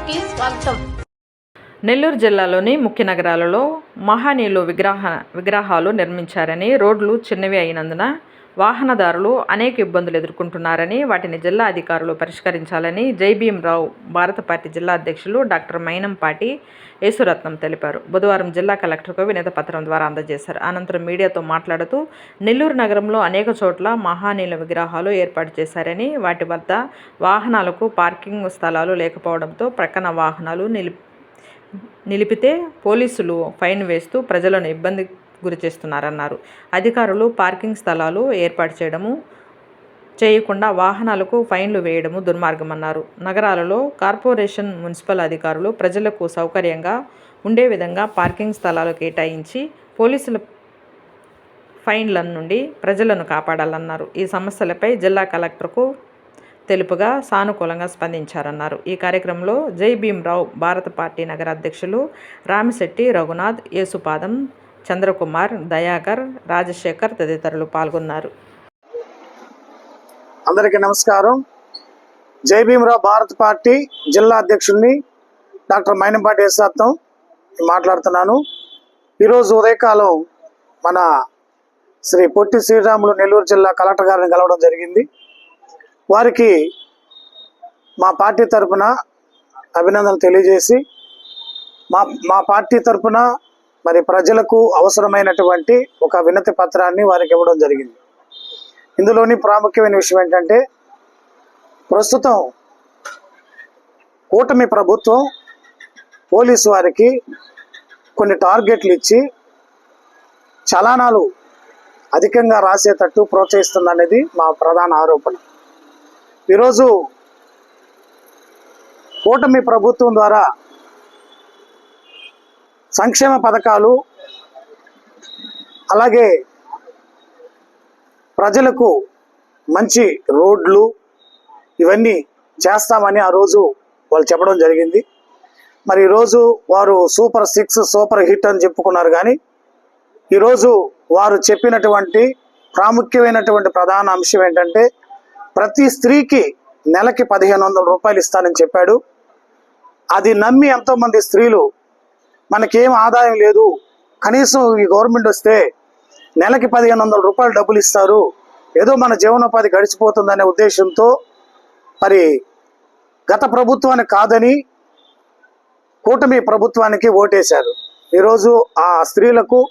కి స్వాగతం. నెల్లూరు జిల్లాలోని ముఖ్య నగరాలలో మహనీయులు విగ్రహాలు నిర్మించారని, రోడ్లు చిన్నవి అయినందున వాహనదారులు అనేక ఇబ్బందులు ఎదుర్కొంటున్నారని, వాటిని జిల్లా అధికారులు పరిష్కరించాలని జై భీమ్ రావు భారత పార్టీ జిల్లా అధ్యక్షులు డాక్టర్ మైనంపాటి యేసురత్నం తెలిపారు. బుధవారం జిల్లా కలెక్టర్కు వినతి పత్రం ద్వారా అందజేశారు. అనంతరం మీడియాతో మాట్లాడుతూ నెల్లూరు నగరంలో అనేక చోట్ల మహనీయుల విగ్రహాలు ఏర్పాటు చేశారని, వాటి వద్ద వాహనాలకు పార్కింగ్ స్థలాలు లేకపోవడంతో ప్రక్కన వాహనాలు నిలిపితే పోలీసులు ఫైన్ వేస్తూ ప్రజలను ఇబ్బంది గురి చేస్తున్నారన్నారు. అధికారులు పార్కింగ్ స్థలాలు ఏర్పాటు చేయకుండా వాహనాలకు ఫైన్లు వేయడము దుర్మార్గమన్నారు. నగరాలలో కార్పొరేషన్, మున్సిపల్ అధికారులు ప్రజలకు సౌకర్యంగా ఉండే విధంగా పార్కింగ్ స్థలాలు కేటాయించి పోలీసుల ఫైన్ల నుండి ప్రజలను కాపాడాలన్నారు. ఈ సమస్యలపై జిల్లా కలెక్టర్కు తెలుపుగా సానుకూలంగా స్పందించారన్నారు. ఈ కార్యక్రమంలో జై భీమ్ రావు భారత పార్టీ నగర అధ్యక్షులు రామిశెట్టి రఘునాథ్, యేసుపాదం, చంద్రకుమార్, దయాకర్, రాజశేఖర్ తదితరులు పాల్గొన్నారు. అందరికీ నమస్కారం. జై భీమ్ రావు భారత పార్టీ జిల్లా అధ్యక్షుడిని డాక్టర్ మైనంపాటి యేసురత్నం మాట్లాడుతున్నాను. ఈరోజు ఉదయకాలం మన శ్రీ పొట్టి శ్రీరాములు నెల్లూరు జిల్లా కలెక్టర్ గారిని కలవడం జరిగింది. వారికి మా పార్టీ తరఫున అభినందనలు తెలియజేసి మా పార్టీ తరఫున మరి ప్రజలకు అవసరమైనటువంటి ఒక వినతి పత్రాన్ని వారికి ఇవ్వడం జరిగింది. ఇందులోని ప్రాముఖ్యమైన విషయం ఏంటంటే, ప్రస్తుతం కూటమి ప్రభుత్వం పోలీసు వారికి కొన్ని టార్గెట్లు ఇచ్చి చలానాలు అధికంగా రాసేటట్టు ప్రోత్సహిస్తుందనేది మా ప్రధాన ఆరోపణ. ఈరోజు కూటమి ప్రభుత్వం ద్వారా సంక్షేమ పథకాలు, అలాగే ప్రజలకు మంచి రోడ్లు ఇవన్నీ చేస్తామని ఆ రోజు వాళ్ళు చెప్పడం జరిగింది. మరి ఈరోజు వారు సూపర్ 6, సూపర్ హిట్ అని చెప్పుకున్నారు. కానీ ఈరోజు వారు చెప్పినటువంటి ప్రాముఖ్యమైనటువంటి ప్రధాన అంశం ఏంటంటే, ప్రతి స్త్రీకి నెలకి 1500 రూపాయలు ఇస్తానని చెప్పాడు. అది నమ్మి ఎంతోమంది స్త్రీలు మనకేం ఆదాయం లేదు, కనీసం ఈ గవర్నమెంట్ వస్తే నెలకి 1500 రూపాయలు డబ్బులు ఇస్తారు, ఏదో మన జీవనోపాధి గడిచిపోతుందనే ఉద్దేశంతో మరి గత ప్రభుత్వాన్ని కాదని కూటమి ప్రభుత్వానికి ఓటేశారు. ఈరోజు ఆ స్త్రీలకు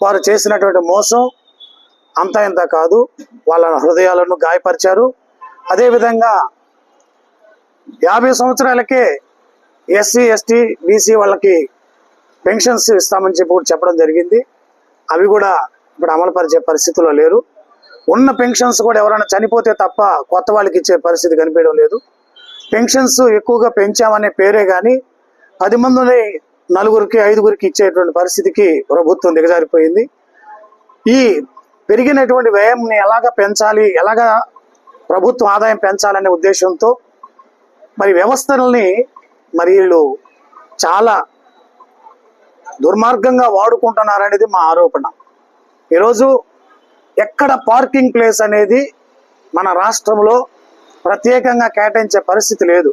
వారు చేసినటువంటి మోసం అంతా ఇంత కాదు, వాళ్ళ హృదయాలను గాయపరిచారు. అదేవిధంగా 50 సంవత్సరాలకే ఎస్సీ, ఎస్టీ, బీసీ వాళ్ళకి పెన్షన్స్ ఇస్తామని చెప్పి కూడా చెప్పడం జరిగింది. అవి కూడా ఇప్పుడు అమలుపరిచే పరిస్థితిలో లేరు. ఉన్న పెన్షన్స్ కూడా ఎవరైనా చనిపోతే తప్ప కొత్త వాళ్ళకి ఇచ్చే పరిస్థితి కనిపించడం లేదు. పెన్షన్స్ ఎక్కువగా పెంచామనే పేరే కానీ 10 మందిని 4గురికి 5గురికి ఇచ్చేటువంటి పరిస్థితికి ప్రభుత్వం దిగజారిపోయింది. ఈ పెరిగినటువంటి వ్యయంని ఎలాగా పెంచాలి, ఎలాగా ప్రభుత్వం ఆదాయం పెంచాలనే ఉద్దేశంతో మరి వ్యవస్థలని మరి వీళ్ళు చాలా దుర్మార్గంగా వాడుకుంటున్నారనేది మా ఆరోపణ. ఈరోజు ఎక్కడ పార్కింగ్ ప్లేస్ అనేది మన రాష్ట్రంలో ప్రత్యేకంగా కేటాయించే పరిస్థితి లేదు.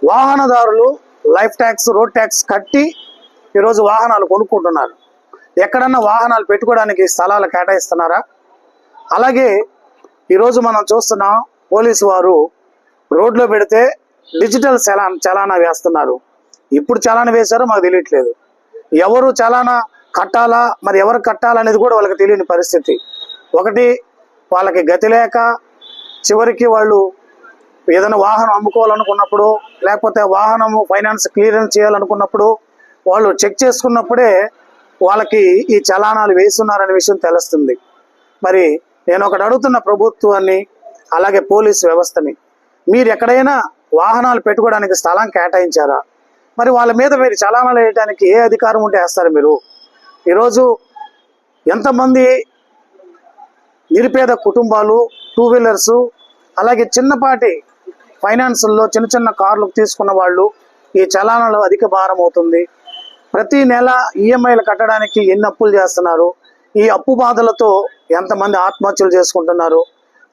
వాహనదారులు లైఫ్ ట్యాక్స్, రోడ్ ట్యాక్స్ కట్టి ఈరోజు వాహనాలు కొనుక్కుంటున్నారు. ఎక్కడన్నా వాహనాలు పెట్టుకోవడానికి స్థలాలు కేటాయిస్తున్నారా? అలాగే ఈరోజు మనం చూస్తున్నాం, పోలీసు వారు రోడ్లో పెడితే డిజిటల్ చలానా వేస్తున్నారు. ఇప్పుడు చలానా వేశారో మాకు తెలియట్లేదు. ఎవరు చలానా కట్టాలా, మరి ఎవరు కట్టాలనేది కూడా వాళ్ళకి తెలియని పరిస్థితి. ఒకటి, వాళ్ళకి గతి లేక చివరికి వాళ్ళు ఏదైనా వాహనం అమ్ముకోవాలనుకున్నప్పుడు, లేకపోతే వాహనము ఫైనాన్స్ క్లియరెన్స్ చేయాలనుకున్నప్పుడు వాళ్ళు చెక్ చేసుకున్నప్పుడే వాళ్ళకి ఈ చలానాలు వేస్తున్నారనే విషయం తెలుస్తుంది. మరి నేను ఒకటి అడుగుతున్న ప్రభుత్వాన్ని, అలాగే పోలీసు వ్యవస్థని, మీరు ఎక్కడైనా వాహనాలు పెట్టుకోవడానికి స్థలం కేటాయించారా? మరి వాళ్ళ మీద మీరు చలానాలు వేయడానికి ఏ అధికారం ఉంటే వేస్తారు మీరు? ఈరోజు ఎంతమంది నిరుపేద కుటుంబాలు, 2 వీలర్సు, అలాగే చిన్నపాటి ఫైనాన్సుల్లో చిన్న చిన్న కార్లు తీసుకున్న వాళ్ళు ఈ చలానాలు అధిక భారం అవుతుంది. ప్రతి నెల ఈఎంఐలు కట్టడానికి ఎన్ని అప్పులు చేస్తున్నారు? ఈ అప్పు బాధలతో ఎంతమంది ఆత్మహత్యలు చేసుకుంటున్నారు?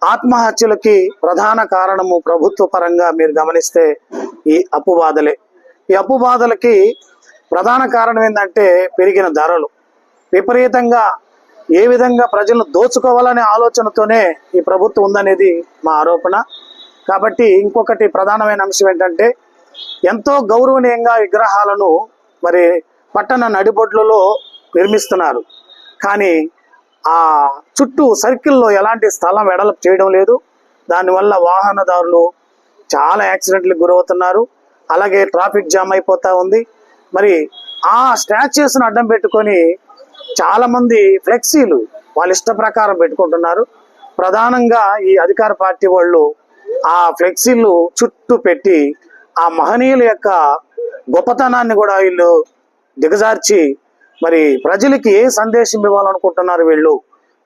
ఆత్మహత్యలకి ప్రధాన కారణము ప్రభుత్వ పరంగా మీరు గమనిస్తే ఈ అప్పు బాధలే. ఈ అప్పు బాధలకి ప్రధాన కారణం ఏంటంటే పెరిగిన ధరలు. విపరీతంగా ఏ విధంగా ప్రజలను దోచుకోవాలనే ఆలోచనతోనే ఈ ప్రభుత్వం ఉందనేది మా ఆరోపణ. కాబట్టి ఇంకొకటి ప్రధానమైన అంశం ఏంటంటే, ఎంతో గౌరవనీయంగా విగ్రహాలను మరి పట్టణ నడిబొడ్లలో నిర్మిస్తున్నారు. కానీ ఆ చుట్టూ సర్కిల్లో ఎలాంటి స్థలం వెడల్పు చేయడం లేదు. దానివల్ల వాహనదారులు చాలా యాక్సిడెంట్లకు గురవుతున్నారు. అలాగే ట్రాఫిక్ జామ్ అయిపోతూ ఉంది. మరి ఆ స్టాచ్యూస్ను అడ్డం పెట్టుకొని చాలామంది ఫ్లెక్సీలు వాళ్ళ ఇష్ట ప్రకారం పెట్టుకుంటున్నారు. ప్రధానంగా ఈ అధికార పార్టీ వాళ్ళు ఆ ఫ్లెక్సీలు చుట్టూ పెట్టి ఆ మహనీయుల యొక్క గొప్పతనాన్ని కూడా వీళ్ళు దిగజార్చి మరి ప్రజలకి ఏ సందేశం ఇవ్వాలనుకుంటున్నారు వీళ్ళు?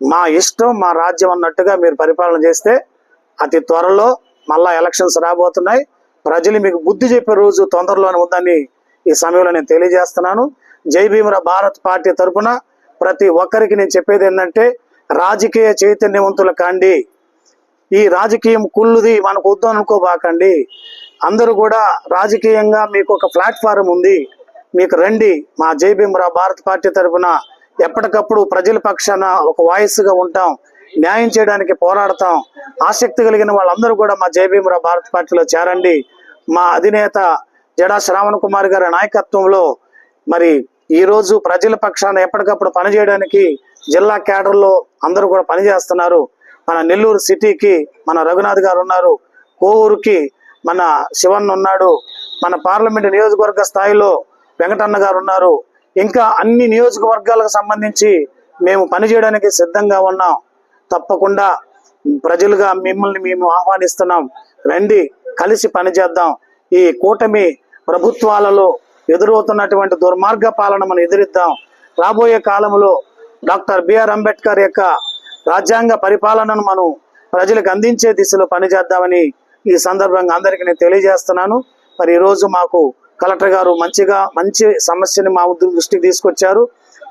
మా ఇష్టం మా రాజ్యం అన్నట్టుగా మీరు పరిపాలన చేస్తే అతి త్వరలో మళ్ళా ఎలక్షన్స్ రాబోతున్నాయి. ప్రజలు మీకు బుద్ధి చెప్పే రోజు తొందరలోనే ఉందని ఈ సమయంలో నేను తెలియజేస్తున్నాను. జై భీమరా భారత్ పార్టీ తరఫున ప్రతి ఒక్కరికి నేను చెప్పేది ఏంటంటే, రాజకీయ చైతన్యవంతులు కాండి. ఈ రాజకీయం కుళ్ళుది మనకు వద్దు అనుకోబాకండి. అందరూ కూడా రాజకీయంగా మీకు ఒక ప్లాట్ఫారం ఉంది, మీకు రండి. మా జై భీమరా భారత్ పార్టీ తరఫున ఎప్పటికప్పుడు ప్రజల పక్షాన ఒక వాయిస్గా ఉంటాం, న్యాయం చేయడానికి పోరాడతాం. ఆసక్తి కలిగిన వాళ్ళందరూ కూడా మా జై భీమరా భారత్ పార్టీలో చేరండి. మా అధినేత జడా శ్రావణ్ కుమార్ గారి నాయకత్వంలో మరి ఈరోజు ప్రజల పక్షాన ఎప్పటికప్పుడు పనిచేయడానికి జిల్లా క్యాడర్లో అందరూ కూడా పనిచేస్తున్నారు. మన నెల్లూరు సిటీకి మన రఘునాథ్ గారు ఉన్నారు, కోవూరుకి మన శివన్ ఉన్నాడు, మన పార్లమెంటు నియోజకవర్గ స్థాయిలో వెంకటన్న గారు ఉన్నారు. ఇంకా అన్ని నియోజకవర్గాలకు సంబంధించి మేము పనిచేయడానికి సిద్ధంగా ఉన్నాం. తప్పకుండా ప్రజలుగా మిమ్మల్ని మేము ఆహ్వానిస్తున్నాం. రండి, కలిసి పనిచేద్దాం. ఈ కూటమి ప్రభుత్వాలలో ఎదురవుతున్నటువంటి దుర్మార్గ పాలన మనం ఎదిరిద్దాం. రాబోయే కాలంలో డాక్టర్ బిఆర్ అంబేద్కర్ యొక్క రాజ్యాంగ పరిపాలనను మనం ప్రజలకు అందించే దిశలో పనిచేద్దామని ఈ సందర్భంగా అందరికీ నేను తెలియజేస్తున్నాను. మరి ఈరోజు మాకు కలెక్టర్ గారు మంచి సమస్యని మా దృష్టికి తీసుకొచ్చారు.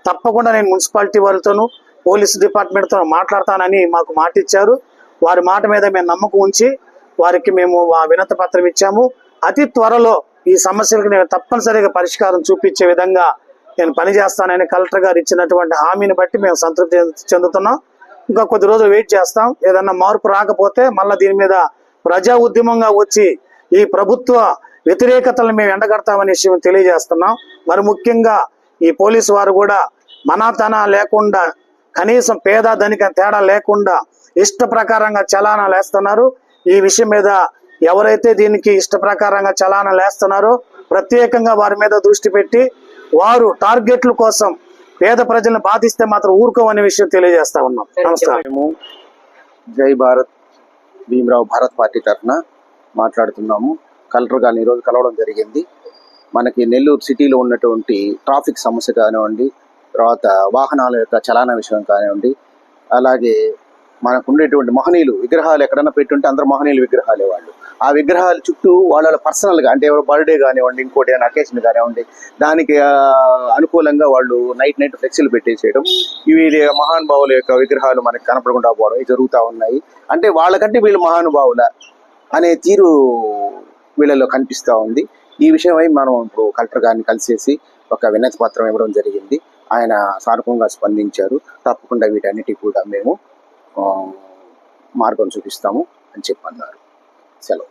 తప్పకుండా నేను మున్సిపాలిటీ వారితోనూ పోలీస్ డిపార్ట్మెంట్తో మాట్లాడతానని మాకు మాట ఇచ్చారు. వారి మాట మీద మేము నమ్మకం ఉంచి వారికి మేము వినతి పత్రం ఇచ్చాము. అతి త్వరలో ఈ సమస్యలకు నేను తప్పనిసరిగా పరిష్కారం చూపించే విధంగా నేను పనిచేస్తానని కలెక్టర్ గారు ఇచ్చినటువంటి హామీని బట్టి మేము సంతృప్తి చెందుతున్నాం. ఇంకా కొద్ది రోజులు వెయిట్ చేస్తాం. ఏదన్నా మార్పు రాకపోతే మళ్ళీ దీని మీద ప్రజా ఉద్యమంగా వచ్చి ఈ ప్రభుత్వ వ్యతిరేకతలను మేము ఎండగడతామనే విషయం తెలియజేస్తున్నాం. మరి ముఖ్యంగా ఈ పోలీసు వారు కూడా మనాతన లేకుండా, కనీసం పేద ధనిక తేడా లేకుండా ఇష్ట ప్రకారంగా చలానాలు వేస్తున్నారు. ఈ విషయం మీద ఎవరైతే దీనికి ఇష్ట ప్రకారంగా చలానాలు వేస్తున్నారో ప్రత్యేకంగా వారి మీద దృష్టి పెట్టి వారు టార్గెట్ల కోసం పేద ప్రజలను బాధిస్తే మాత్రం ఊరుకోమనే విషయం తెలియజేస్తా ఉన్నాం. నమస్కారం. జై భారత్ భీమరావు భారత్ పార్టీ తరఫున మాట్లాడుతున్నాము. కలెక్టర్ గారిని ఈరోజు కలవడం జరిగింది. మనకి నెల్లూరు సిటీలో ఉన్నటువంటి ట్రాఫిక్ సమస్య కానివ్వండి, తర్వాత వాహనాల యొక్క చలానా విషయం కానివ్వండి, అలాగే మనకు ఉండేటువంటి మహనీయులు విగ్రహాలు ఎక్కడన్నా పెట్టుంటే అందరూ మహనీయులు విగ్రహాలే వాళ్ళు. ఆ విగ్రహాల చుట్టూ వాళ్ళ పర్సనల్గా, అంటే ఎవరు బర్త్డే కానివ్వండి, ఇంకోటి ఏమైనా అకేషన్ కానివ్వండి, దానికి అనుకూలంగా వాళ్ళు నైట్ ఫ్లెక్సీలు పెట్టేసేయడం, ఇవి మహానుభావుల యొక్క విగ్రహాలు మనకి కనపడకుండా పోవడం ఇవి జరుగుతూ ఉన్నాయి. అంటే వాళ్ళకంటే వీళ్ళు మహానుభావుల అనే తీరు వీళ్ళలో కనిపిస్తూ ఉంది. ఈ విషయమై మనం ఇప్పుడు కలెక్టర్ గారిని కలిసేసి ఒక వినతి పత్రం ఇవ్వడం జరిగింది. ఆయన సానుకూలంగా స్పందించారు. తప్పకుండా వీటన్నిటికీ కూడా మేము మార్గం చూపిస్తాము అని చెప్పన్నారు. సెలవు.